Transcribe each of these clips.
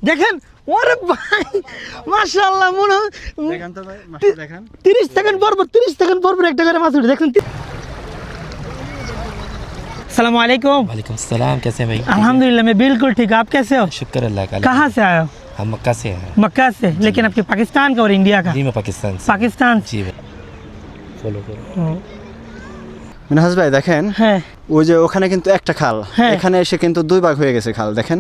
দেখেন ওরে ভাই মাশাআল্লাহ মনে দেখেন তো ভাই মাছটা দেখেন 30 সেকেন্ড পর 30 সেকেন্ড পর একটা করে মাছ উঠে দেখেন। अस्सलाम वालेकुम। वालेकुम सलाम, कैसे हैं भाई? अल्हम्दुलिल्लाह मैं बिल्कुल ठीक। आप कैसे हो? शुक्र अल्लाह का। कहाँ से आए हो? हम मक्का से हैं। मक्का से, लेकिन आपके पाकिस्तान का और इंडिया का? जी मैं पाकिस्तान से। पाकिस्तान। जी भाई फॉलो करो। মিনহাজ ভাই দেখেন হ্যাঁ ওই যে ওখানে কিন্তু একটা খাল, হ্যাঁ। এখানে এসে কিন্তু দুই ভাগ হয়ে গেছে খাল। দেখেন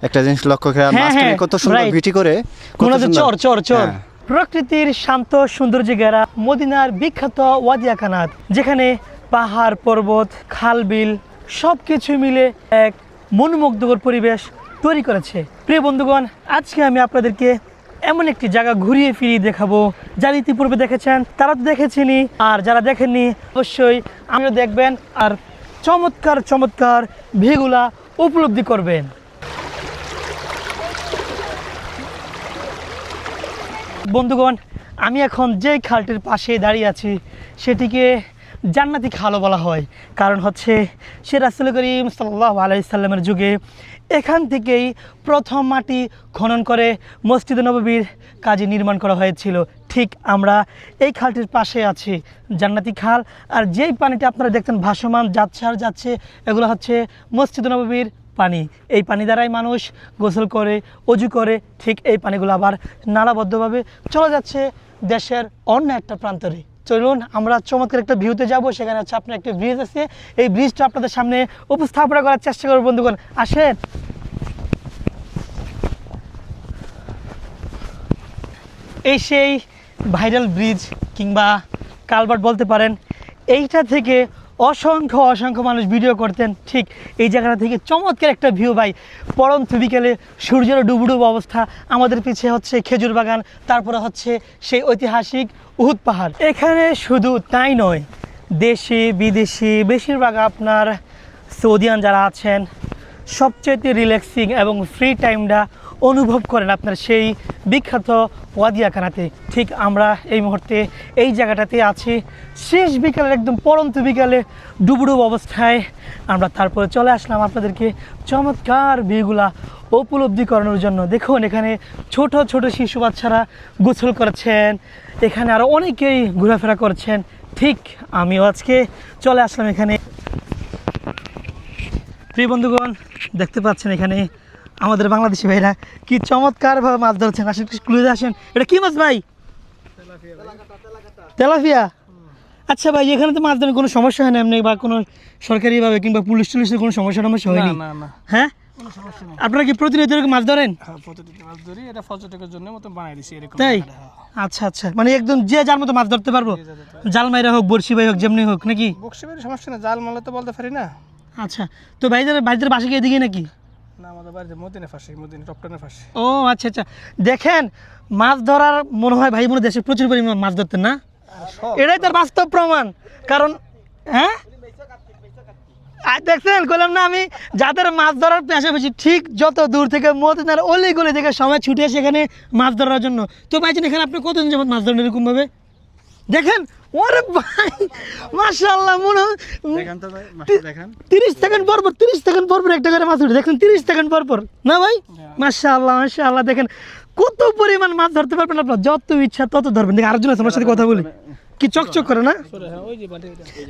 একটা জিনিস লক্ষ্য করে হ্যাঁ, মাঝখানে হ্যাঁ, কত সুন্দর right. ভিটি করে মনে হচ্ছে চর চর চর। হ্যাঁ। প্রকৃতির শান্ত সৌন্দর্যে ঘেরা মদিনার বিখ্যাত ওয়াদিয়া কানাত, যেখানে পাহাড় পর্বত খাল বিল সব কিছু মিলে এক মনোমুগ্ধকর পরিবেশ তৈরি করেছে। প্রিয় বন্ধুগণ, আজকে আমি আপনাদেরকে এমন একটি জায়গা ঘুরিয়ে ফিরিয়ে দেখাবো যারা ইতিপূর্বে দেখেছেন তারা তো দেখেছেনই, আর যারা দেখেননি অবশ্যই আমিও দেখবেন আর চমৎকার চমৎকার ভিউগুলা উপলব্ধি করবেন। বন্ধুগণ, আমি এখন যে খালটির পাশে দাঁড়িয়ে আছি সেটিকে জান্নাতি খালও বলা হয়, কারণ হচ্ছে সে রাসূল করিম সাল্লাল্লাহু আলাইহি সাল্লামের যুগে এখান থেকেই প্রথম মাটি খনন করে মসজিদে নববীর কাজে নির্মাণ করা হয়েছিল। ঠিক আমরা এই খালটির পাশে আছি, জান্নাতি খাল। আর যেই পানিটা আপনারা দেখতেন ভাসমান যাচ্ছে আর যাচ্ছে, এগুলো হচ্ছে মসজিদে নববীর পানি। এই পানি দ্বারাই মানুষ গোসল করে অজু করে, ঠিক এই পানিগুলো আবার নালাবদ্ধভাবে চলে যাচ্ছে দেশের অন্য একটা প্রান্তরে। চলুন আমরা চমৎকার একটা ভিউতে যাব, সেখানে হচ্ছে আপনার একটা ব্রিজ আছে, এই ব্রিজটা আপনাদের সামনে উপস্থাপনা করার চেষ্টা করব। বন্ধুগণ আসেন। এই সেই ভাইরাল ব্রিজ কিংবা কালভার্ট বলতে পারেন। এইটা থেকে অসংখ্য অসংখ্য মানুষ ভিডিও করতেন। ঠিক এই জায়গাটা থেকে চমৎকার একটা ভিউ ভাই, পরন্ত বিকেলে সূর্যের ডুবুডুব অবস্থা, আমাদের পিছিয়ে হচ্ছে খেজুর বাগান, তারপরে হচ্ছে সেই ঐতিহাসিক উহুদ পাহাড়। এখানে শুধু তাই নয়, দেশি বিদেশি বেশিরভাগ আপনার সৌদিয়ান যারা আছেন সবচেয়ে রিল্যাক্সিং এবং ফ্রি টাইমটা অনুভব করেন আপনার সেই বিখ্যাত ওয়াদিয়া কানাতে। ঠিক আমরা এই মুহূর্তে এই জায়গাটাতে আছি, শেষ বিকালের একদম পরন্ত বিকালে ডুবুডুব অবস্থায় আমরা তারপরে চলে আসলাম আপনাদেরকে চমৎকার ভিউগুলা উপলব্ধি করানোর জন্য। দেখুন এখানে ছোট ছোট শিশু বাচ্চারা গোসল করছেন, এখানে আরও অনেকেই ঘোরাফেরা করছেন। ঠিক আমিও আজকে চলে আসলাম এখানে। প্রিয় বন্ধুগণ, দেখতে পাচ্ছেন এখানে আমাদের বাংলাদেশি ভাইরা কি চমৎকারভাবে মাছ ধরছেন। আসেন ক্লুজে আসেন। এটা কি মাছ ভাই? তেলাপিয়া। আচ্ছা ভাই, এখানে তো মাছ ধরেন কোনো সমস্যা হয় না এমনি, বা কোনো সরকারিভাবে কিংবা পুলিশ টুলিশের কোনো সমস্যা হয়নি? হ্যাঁ, আপনারা কি প্রতিনিয়ত এরকম মাছ ধরেন? এটা পর্যটকের জন্য মতো বানাই দিছি এরকম। তাই? আচ্ছা আচ্ছা, মানে একদম যে যার মতো মাছ ধরতে পারবো, জাল মাইরা হোক বড়শি ভাই হোক যেমনি হোক নাকি? বক্সিবাড়ি সমস্যা না, জাল মারলে তো বলতে পারি না। আচ্ছা, তো ভাইদের বাসা কি এদিকে নাকি? না, আমাদের বাড়িতে মদিনে ফাঁসি, মদিনে টপটানে ফাঁসি। ও আচ্ছা আচ্ছা, দেখেন মাছ ধরার মনে হয় ভাই মনে দেশে প্রচুর পরিমাণ মাছ ধরতেন না? এটাই তার বাস্তব প্রমাণ। কারণ হ্যাঁ দেখছেন, বললাম না আমি, যাদের মাছ ধরার পাশাপাশি ঠিক যত দূর থেকে মদিনার অলি গলি থেকে সময় ছুটে আসে এখানে মাছ ধরার জন্য। তো ভাইজান এখানে আপনি কতদিন যাবত মাছ ধরেন এরকম ভাবে? দেখেন ওরে ভাই মাশাআল্লাহ, মনে দেখেন তো ভাই মাছটা দেখেন 30 সেকেন্ড পর 30 সেকেন্ড পর একটা করে মাছ উঠে দেখেন 30 সেকেন্ড পর না ভাই? মাশাআল্লাহ মাশাআল্লাহ, দেখেন কত পরিমাণ মাছ ধরতে পারবেন আপনার, যত ইচ্ছা তত ধরবেন। দেখেন আরেকজন আছে আমার সাথে কথা বলি, কি চকচক করে না?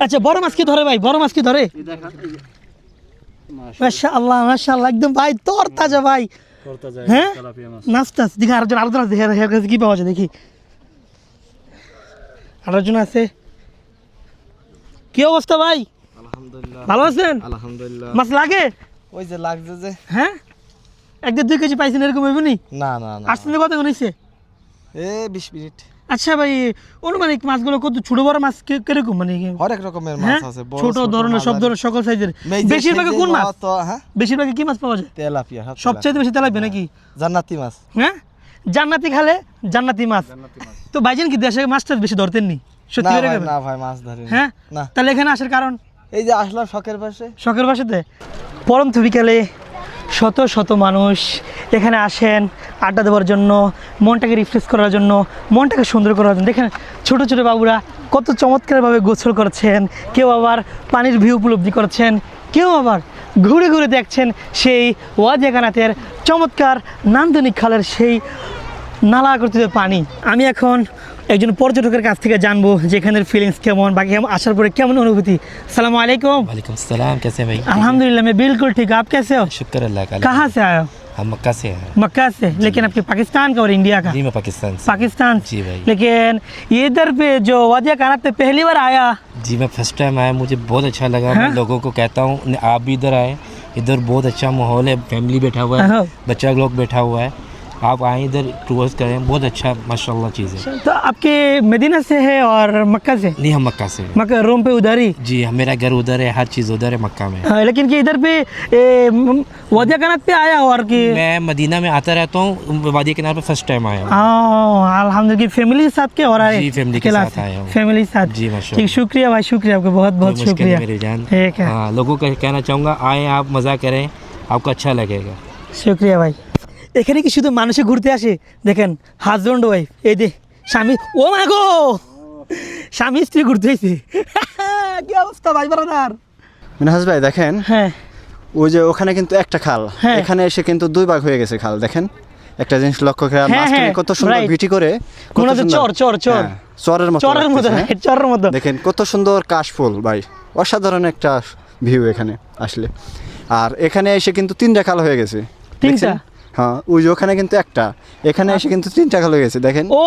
আচ্ছা, বড় মাছ কি ধরে ভাই? বড় মাছ কি ধরে? মাশাআল্লাহ মাশাআল্লাহ, একদম ভাই তর তাজা ভাই। হ্যাঁ নাস্তা দেখি আরেকজন আছে, হেয়ার কাছে কি পাওয়া যায় দেখি। আরেকজন আছে। কি অবস্থা ভাই? আলহামদুলিল্লাহ। ভালো আছেন? আলহামদুলিল্লাহ। মাছ লাগে? ওই যে লাগছে যে। হ্যাঁ, 1-2 কেজি পাইছেন এরকম হইব নি? না না না, আসছেন কত হইছে? 20 মিনিট। আচ্ছা ভাই, অনুমানিক মাছগুলো কত ছোট বড় মাছ কিরকম, মানে হরেক রকমের মাছ আছে, বড় ছোট ধরনের সব ধরনের সকল সাইজের? বেশিরভাগ কোন মাছ? হ্যাঁ, বেশিরভাগ কি মাছ পাওয়া যায়? তেলাপিয়া। সবচেয়ে বেশি তেলাপিয়া নাকি? জান্নাতি মাছ। হ্যাঁ, জান্নাতি খালে জান্নাতি মাছ। তো ভাইজান কি দেশে মাছটা বেশি ধরতেন নি? সত্যি করে? না ভাই, মাছ ধরি হ্যাঁ না। তাহলে এখানে আসার কারণ? এই যে আসলাম শখের পাশে। শখের বাসাতে পরন্ত বিকালে শত শত মানুষ এখানে আসেন আড্ডা দেওয়ার জন্য, মনটাকে রিফ্রেশ করার জন্য, মনটাকে সুন্দর করার জন্য। দেখেন ছোট ছোট বাবুরা কত চমৎকারভাবে গোসল করছেন, কেউ আবার পানির ভিউ উপলব্ধি করছেন, কেউ আবার ঘুরে ঘুরে দেখছেন সেই ওয়াদিয়া কানাতের চমৎকার নান্দনিক খালের সেই নালা আকর্ষিত পানি। আমি এখন একজন পর্যটকের কাছ থেকে জানবো যে এখানের ফিলিংস কেমন, বাকি আসার পরে কেমন অনুভূতি। আসসালামু আলাইকুম। वालेकुम सलाम, कैसे हैं भाई? अल्हम्दुलिल्लाह मैं बिल्कुल ठीक। आप कैसे हो? शुक्र अल्लाह का। कहाँ से आए हो? हम मक्का से हैं। मक्का से। लेकिन आपके पाकिस्तान का और इंडिया का? जी मैं पाकिस्तान से। पाकिस्तान। जी भाई। लेकिन ये इधर पे जो वादिया कानात पे पहली बार आया? जी मैं फर्स्ट टाइम आया, मुझे बहुत अच्छा लगा। हाँ? मैं लोगों को कहता हूँ आप भी इधर आए, इधर बहुत अच्छा माहौल है, फैमिली बैठा हुआ हाँ। है, बच्चा लोग बैठा हुआ है, आप आए इधर टूर्स करें, बहुत अच्छा माशाल्लाह चीज़ है। तो आपके मदीना से है और मक्का से? नहीं हम मक्का से हैं। मक्का रूम पे उधर ही? जी मेरा घर उधर है, हर चीज़ उधर है मक्का में। हाँ, लेकिन कि इधर पे वादिया कानात पे आया और कि मैं मदीना में आता रहता हूँ, वादी किनारे पे फर्स्ट टाइम आया हूँ। अल्हम्दुलिल्लाह फैमिली के साथ के और आए? जी, family के अकेला साथ से? आया हूँ। फैमिली के साथ। जी, माशाल्लाह। ठीक, शुक्रिया भाई, शुक्रिया आपका बहुत बहुत कोई मुश्किल शुक्रिया। नहीं मेरी जान। ठीक है, हाँ, लोगों को कहना चाहूँगा आए आप मज़ा करें, आपको अच्छा लगेगा। শুক্রিয়া ভাই। এখানে কি শুধু মানুষে ঘুরতে আসে? দেখেন হাজব্যান্ড ওয়াইফ, এই যে স্বামী, ও মা গো, স্বামী স্ত্রী ঘুরতে এসে। কি অবস্থা ভাই ব্রাদার? মিনহাজ ভাই দেখেন, হ্যাঁ ওই যে ওখানে কিন্তু একটা খাল, হ্যাঁ। এখানে এসে কিন্তু দুই ভাগ হয়ে গেছে খাল। দেখেন একটা জিনিস লক্ষ্য করে, হ্যাঁ, মাঝখানে হ্যাঁ, কত সুন্দর right. ভিটি করে, কত মনে হচ্ছে সুন্দর- চর, হ্যাঁ, চরের মতো চরের মতো, লাগতেছে, হ্যাঁ। চরের মতো। দেখেন কত সুন্দর কাশফুল ভাই, অসাধারণ একটা ভিউ এখানে আসলে। আর এখানে এসে কিন্তু তিনটা খাল হয়ে গেছে। তিনটা? দেখছেন? হ্যাঁ, ওই যে ওখানে কিন্তু একটা, এখানে এসে কিন্তু তিনটা খাল হয়ে গেছে। দেখেন ও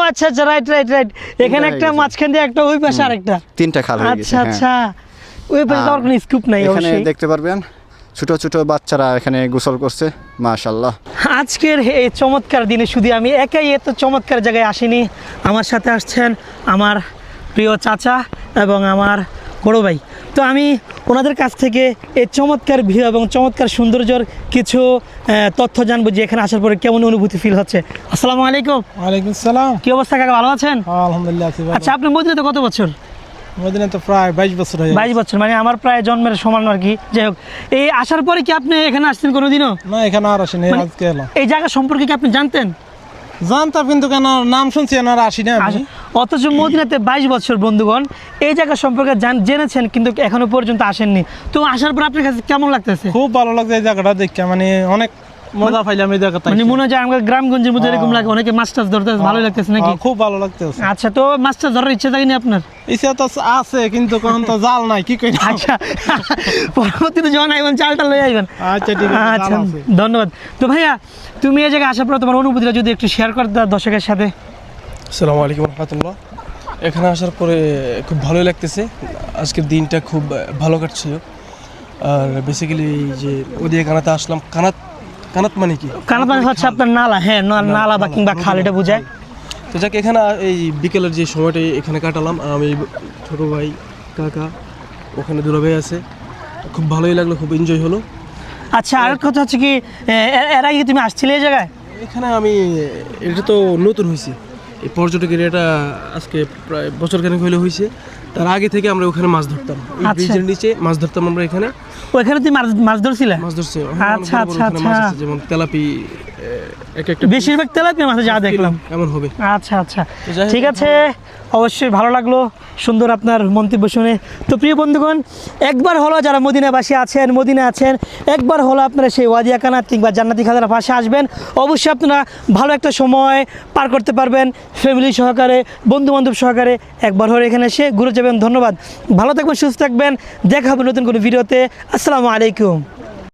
আচ্ছা আচ্ছা, রাইট রাইট রাইট। এখানে হয়ে একটা, গেছে। মাঝখান দিয়ে একটা, ওই পাশে আরেকটা। তিনটা খাল হয়ে গেছে। আচ্ছা হ্যাঁ। আচ্ছা, ওই পাশে তো আর কোনো স্কুপ নাই এখানে অবশ্যই। দেখতে পারবেন ছোট ছোট বাচ্চারা এখানে গোসল করছে, মাশাআল্লাহ। আজকের এই চমৎকার দিনে শুধু আমি একাই এত চমৎকার জায়গায় আসিনি, আমার সাথে আসছেন আমার প্রিয় চাচা এবং আমার বড় ভাই। তো আমি ওনাদের কাছ থেকে এই চমৎকার ভিউ এবং চমৎকার সৌন্দর্যর কিছু তথ্য জানবো যে এখানে আসার পরে কেমন অনুভূতি ফিল হচ্ছে। আসসালামু আলাইকুম। ওয়ালাইকুম সালাম। কি অবস্থা কাকা, ভালো আছেন? আলহামদুলিল্লাহ আছি ভালো। আচ্ছা, আপনি মদিনাতে কত বছর? মদিনা তো প্রায় 22 বছর হয়ে 22 বছর, মানে আমার প্রায় জন্মের সমান আর কি। যাই হোক, এই আসার পরে কি আপনি এখানে আসছেন কোনোদিনও? না, এখানে আর আসেনি, মানে- আজকে এলাম। এই জায়গা সম্পর্কে কি আপনি জানতেন? জানতাম কিন্তু কেন নাম শুনছি আর আসি না আমি। অথচ মদিনাতে 22 বছর বন্ধুগণ এই জায়গা সম্পর্কে জেনেছেন কিন্তু এখনো পর্যন্ত আসেননি। তো আসার পর আপনার কাছে কেমন লাগতেছে? খুব ভালো লাগছে এই জায়গাটা দেখে, মানে অনেক মজা পাইলাম এই জায়গাটা। মানে মনে হয় যে আমাদের গ্রামগঞ্জের মধ্যে এরকম লাগে, অনেকে মাছ টাছ ধরতে ভালোই লাগতেছে নাকি? খুব ভালো লাগতেছে। আচ্ছা, তো মাছ টাছ ধরার ইচ্ছা থাকেনি আপনার? ইচ্ছা তো আছে কিন্তু এখন তো জাল নাই, কি কই। আচ্ছা, পরবর্তীতে যখন আইবেন চালটা লয়ে আইবেন। আচ্ছা ঠিক আছে, আচ্ছা, জাল আছে। ধন্যবাদ। তো ভাইয়া, তুমি এই জায়গায় আসার পর তোমার অনুভূতিটা যদি একটু শেয়ার করতে দর্শকের সাথে। আসসালামু আলাইকুম রহমতুল্লাহ। এখানে আসার পরে খুব ভালোই লাগতেছে, আজকের দিনটা খুব ভালো কাটছিল। আর বেসিক্যালি যে ওদিকে কানাতে আসলাম, কানাত মানে কি? কানাত মানে হচ্ছে আপনার নালা, হ্যাঁ নালা বা কিংবা খাল, এটা বোঝায়। তো যাক, এখানে এই বিকেলের যে সময়টা এখানে কাটালাম, আমি ছোটো ভাই, কাকা, ওখানে দুলা ভাই আছে, খুব ভালোই লাগলো, খুব এনজয় হলো। আচ্ছা, আর কথা হচ্ছে কি, এর আগে তুমি আসছিলে এই জায়গায়? এখানে আমি, এটা তো নতুন হয়েছে এই পর্যটক এরিয়াটা, আজকে প্রায় বছর খানেক হইলে হয়েছে। তার আগে থেকে আমরা ওখানে মাছ ধরতাম, এই আচ্ছা। ব্রিজের নিচে মাছ ধরতাম আমরা এখানে। ওইখানে তুমি মাছ ধরছিলে? মাছ ধরছে, আচ্ছা, আচ্ছা, আচ্ছা। যেমন তেলাপি, এক একটা বেশিরভাগ তেলাপিয়া মাছ যা দেখলাম। এমন হবে। আচ্ছা আচ্ছা, তো যাই হোক, ঠিক আছে, অবশ্যই ভালো লাগলো সুন্দর আপনার মন্তব্য শুনে। তো প্রিয় বন্ধুগণ, একবার হলো যারা মদিনাবাসী আছেন, মদিনা আছেন, একবার হলো আপনারা সেই ওয়াদিয়া কানাত কিংবা জান্নাতি খাজার পাশে আসবেন। অবশ্যই আপনারা ভালো একটা সময় পার করতে পারবেন, ফ্যামিলি সহকারে, বন্ধুবান্ধব সহকারে। একবার হলো এখানে এসে ঘুরে যাবেন। ধন্যবাদ, ভালো থাকবেন, সুস্থ থাকবেন, দেখা হবে নতুন কোনো ভিডিওতে। আসসালামু আলাইকুম।